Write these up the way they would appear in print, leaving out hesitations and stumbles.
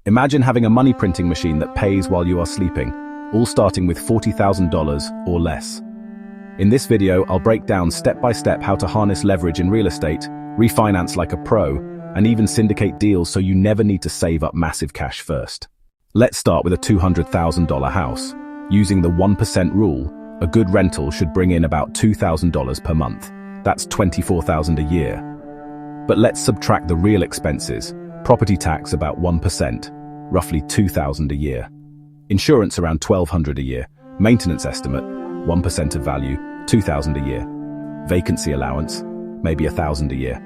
Imagine having a money printing machine that pays while you are sleeping, all starting with $40,000 or less. In this video, I'll break down step by step how to harness leverage in real estate, refinance like a pro, and even syndicate deals so you never need to save up massive cash first. Let's start with a $200,000 house. Using the 1% rule, a good rental should bring in about $2,000 per month. That's $24,000 a year. But let's subtract the real expenses. Property tax about 1%, roughly $2,000 a year. Insurance around $1,200 a year. Maintenance estimate, 1% of value, $2,000 a year. Vacancy allowance, maybe $1,000 a year.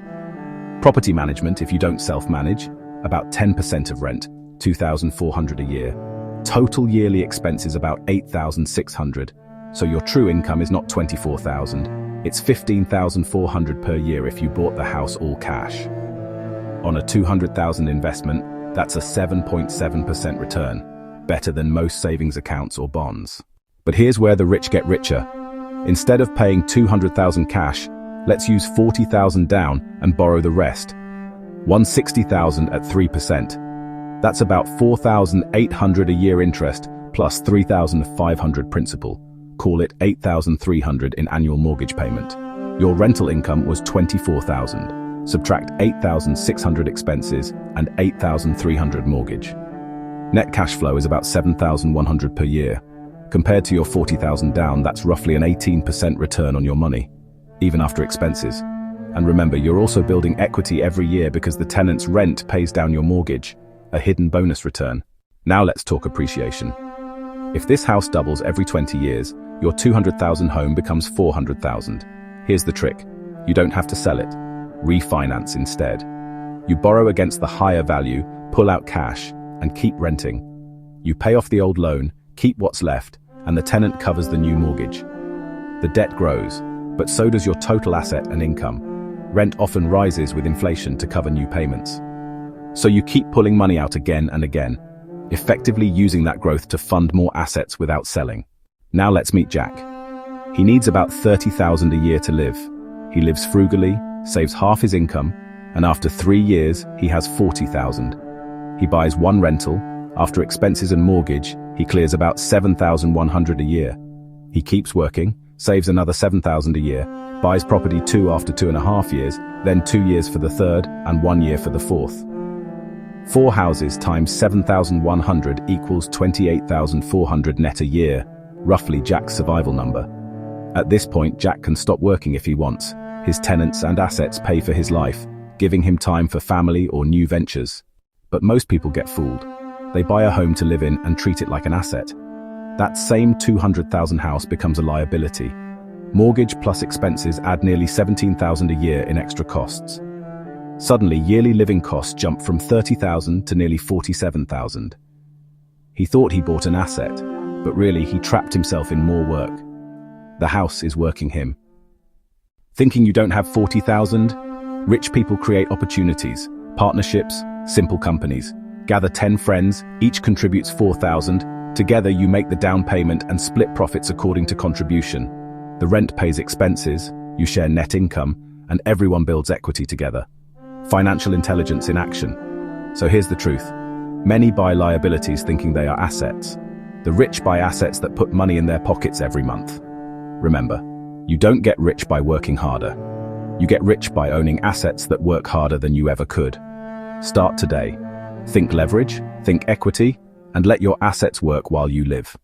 Property management, if you don't self-manage, about 10% of rent, $2,400 a year. Total yearly expenses about $8,600, so your true income is not $24,000, it's $15,400 per year if you bought the house all cash. On a $200,000 investment, that's a 7.7% return, better than most savings accounts or bonds. But here's where the rich get richer. Instead of paying $200,000 cash, let's use $40,000 down and borrow the rest. $160,000 at 3%. That's about $4,800 a year interest plus $3,500 principal. Call it $8,300 in annual mortgage payment. Your rental income was $24,000. Subtract $8,600 expenses and $8,300 mortgage. Net cash flow is about $7,100 per year. Compared to your $40,000 down, that's roughly an 18% return on your money, even after expenses. And remember, you're also building equity every year because the tenant's rent pays down your mortgage, a hidden bonus return. Now let's talk appreciation. If this house doubles every 20 years, your $200,000 home becomes $400,000. Here's the trick. You don't have to sell it. Refinance instead. You borrow against the higher value, pull out cash, and keep renting. You pay off the old loan, keep what's left, and the tenant covers the new mortgage. The debt grows, but so does your total asset and income. Rent often rises with inflation to cover new payments. So you keep pulling money out again and again, effectively using that growth to fund more assets without selling. Now let's meet Jack. He needs about $30,000 a year to live. He lives frugally, saves half his income, and after 3 years, he has $40,000. He buys one rental. After expenses and mortgage, he clears about $7,100 a year. He keeps working, saves another $7,000 a year, buys property 2 after 2.5 years, then 2 years for the third and 1 year for the fourth. 4 houses times $7,100 equals $28,400 net a year, roughly Jack's survival number. At this point, Jack can stop working if he wants. His tenants and assets pay for his life, giving him time for family or new ventures. But most people get fooled. They buy a home to live in and treat it like an asset. That same $200,000 house becomes a liability. Mortgage plus expenses add nearly $17,000 a year in extra costs. Suddenly, yearly living costs jump from $30,000 to nearly $47,000. He thought he bought an asset, but really he trapped himself in more work. The house is working him. Thinking you don't have $40,000? Rich people create opportunities, partnerships, simple companies. Gather 10 friends, each contributes $4,000. Together you make the down payment and split profits according to contribution. The rent pays expenses, you share net income, and everyone builds equity together. Financial intelligence in action. So here's the truth. Many buy liabilities thinking they are assets. The rich buy assets that put money in their pockets every month. Remember, you don't get rich by working harder. You get rich by owning assets that work harder than you ever could. Start today. Think leverage, think equity, and let your assets work while you live.